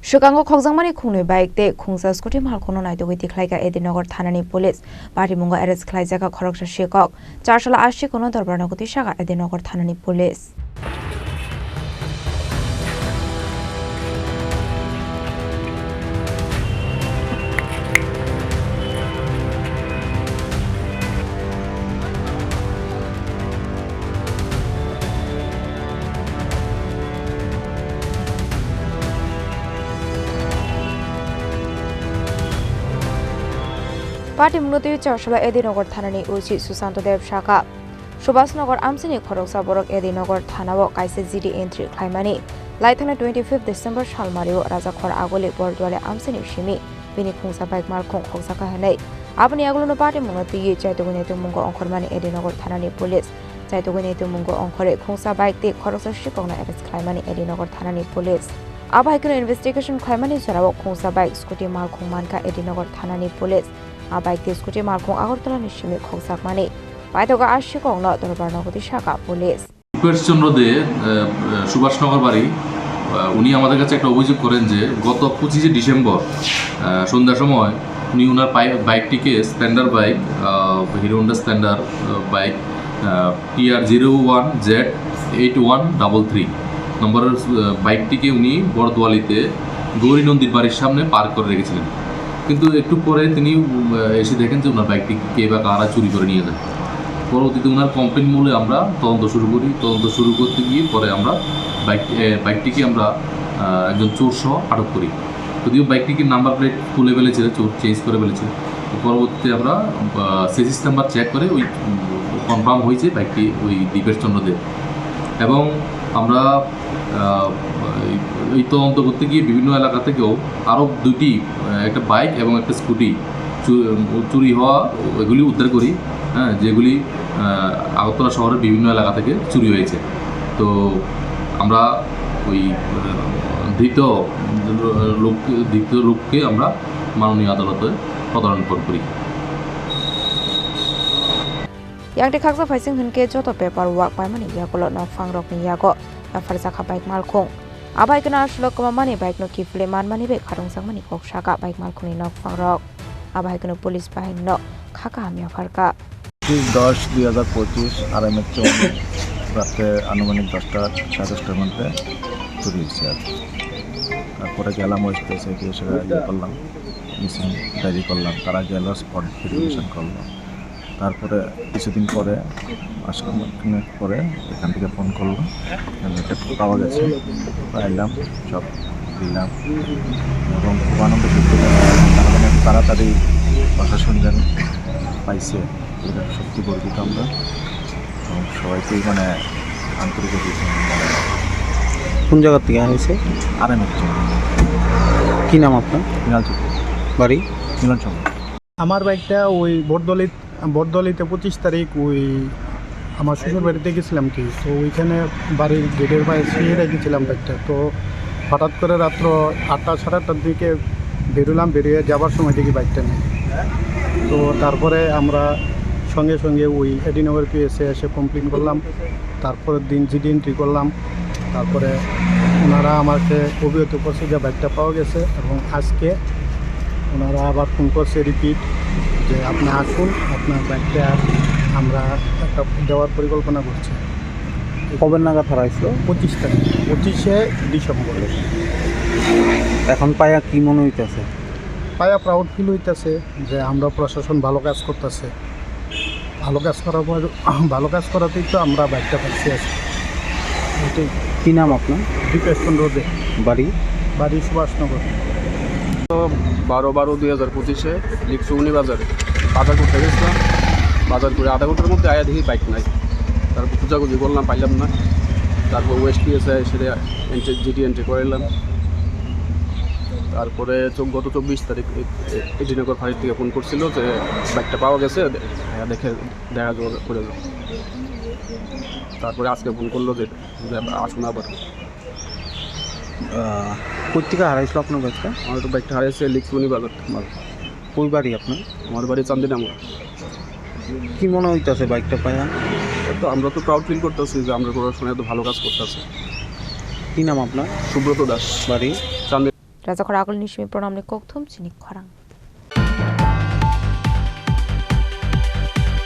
Shukango Khokjangmani khungni bike te khungsa scooty malkhono naidogui tikhlaika Edinagar thanani police Batimunga arrest khlaijaka khoroksa shikok 480 kono dorbarnagoti shaga Edinagar thanani police Party Munuti Chashla Edinagar Thanani Uchi Susanto Dev Shaka Subhasnagar Amsini Khoroksa Borok Edinagar Thanawo Kaise GD entry Klaimani Laithana 25 December Shalmario Rajakhor Agoli Bordwale Amsini Shimi Bini Khungsa Bike Malkhong Khoksaka Hanei Abani Agluno Party Munuti Chaitogune Mungo Onkormani Edinagar Thanani Police Chaitogune Mungo Onkore Khungsa Bike Te Khoroksa Shikona arrest Klaimani Edinagar Thanani Police Abhaikino investigation Klaimani Sarawo Khungsa Bike Scooty Malkhong Manka Edinagar Thanani Police Bike te scooty malkhong Agartala nishimi khoksakmani Paitoga ashikongno dorbarnagoti shaka police চন্দ্র দে সুভাষনগর বাড়ি উনি আমাদের কাছে একটা অভিযোগ করেন যে গত 25 December সন্ধ্যার সময় উনি ওনার বাইকটিকে Splendor bike hero Honda Splendor bike TR01Z8133 নম্বরের বাইকটিকে উনি বড়দোয়ালিতে গৌরী নন্দীর বাড়ির সামনে পার্ক করে রেখেছিলেন কিন্তু একটু পরে তিনি এসে দেখেন যে ওনার বাইকটি কে বা কারা চুরি করে নিয়ে যায় পরবর্তীতে ওনার কমপ্লেন মূলে আমরা তদন্ত শুরু করি তদন্ত শুরু করতে গিয়ে পরে আমরা বাইকটিকে আমরা একজন চোর সহ আটক করি যদিও বাইকটিকে নাম্বার প্লেট খুলে ফেলেছিল চোর চেঞ্জ করে ফেলেছিল পরবর্তীতে আমরা সেসিস নাম্বার চেক করে ওই কনফার্ম হয়েছে বাইকটি ওই দীপেশ চন্দ্র দে এবং আমরা এই তদন্ত করতে গিয়ে বিভিন্ন এলাকা থেকেও আরও দুটি একটা বাইক এবং একটা স্কুটি চুরি হওয়া এগুলি উদ্ধার করি হ্যাঁ যেগুলি আগরতলা শহরের বিভিন্ন এলাকা থেকে চুরি হয়েছে তো আমরা ওই দ্বিতীয় লোককে আমরা মাননীয় আদালতে প্রদান করি Yang dikhaksa faising hunke joto paper work paimani yakolo no fangrok ni yago farjaka bike malkhong abai kana shlok mani bike no kifle manmani be kharong sangmani kokshaka bike malkhoni no fangrok abai kana police bahin no khaka amya farka 10/2025 RMH রাতে আনুমানিক 10টা 10:30টার মধ্যে চুরি হয়েছে তারপরে গেলাম ওই স্পেসে গিয়ে সেটা করলাম মিসিং ডায়েরি করলাম তারা গেল স্পট ভেরিফিকেশন করলো তারপরে কিছুদিন পরে মাসখানেক পরে এখান থেকে ফোন করলো এটা পাওয়া গেছে পাইলাম সব দিলাম এবং খুব আনন্দ তাড়াতাড়ি প্রশাসন যেন পাইছে এটা সত্যি গর্বিত আমরা এবং সবাইকেই মানে আন্তরিক কোন জায়গা থেকে আনিছে RMH কি নাম আপনার মিনাল চৌধুরী বাড়ি মিলন চন্দ্র আমার বাইকটা ওই বটদলিতে 25 তারিখ ওই আমার শ্বশুর বাড়িতে গেছিলাম কি তো ওইখানে বাড়ির গেটের বাইরে শুয়ে রেখেছিলাম বাইকটা তো হঠাৎ করে রাত্র 8টা 8:30টার দিকে বেরিয়ে যাবার সময় দেখি বাইকটা নেই তো তারপরে আমরা সঙ্গে সঙ্গে ওই এডিনগর পিএসে এসে কমপ্লেন করলাম তারপরের দিন জিডি এন্ট্রি করলাম তারপরে ওনারা আমাকে অভিহিত করছে যে বাইকটা পাওয়া গেছে এবং আজকে ওনারা আবার ফোন করছে রিপিট যে আপনি আসুন আপনার বাইকটা আমরা একটা দেওয়ার পরিকল্পনা করছি কবে নাগাদ হারাইছিল 25 তারিখ 25শে ডিসেম্বর এখন পায়া কি মনে হইতেছে পায়া প্রাউড ফিল হইতেছে যে আমরা প্রশাসন ভালো কাজ করতেছে ভালো কাজ করাতেই তো আমরা বাইকটা পাচ্ছি আছি এটাই কি নাম আপনার দীপেশ চন্দ্র দে বাড়ি সুভাষনগর 12/12/2025 লিকসুনি বাজার করতে গেছিলাম বাজার করে আধা ঘন্টার মধ্যে আয়া দেখি বাইক নাই তারপর খোঁজাখুঁজি করলাম পাইলাম না তারপর ওয়েস্ট পিএসে সেটা জিডি এন্ট্রি করাইলাম তারপরে গত 24 তারিখ এডিনগর ফাঁড়ির থেকে ফোন করছিল যে বাইকটা পাওয়া গেছে দেখা করে যাও তারপরে আজকে ফোন করলো যে আসুন আবার কোথেকে হারাইছিল আপনার বাইকটা আমার তো বাইকটা হারিয়েছে লিকসুনি বাজার কই বাড়ি আপনার আমার বাড়ি চান্দিনামা কি মনে হইতেছে বাইকটা পায়া তো আমরা তো প্রাউড ফিল করতেছি যে আমরা প্রশাসনে এত ভালো কাজ করতেছি কি নাম আপনার সুব্রত দাস বাড়ি চান্দি রাজাখর আগল নিশমি প্রণামনি ককথুম চিনি খরাং।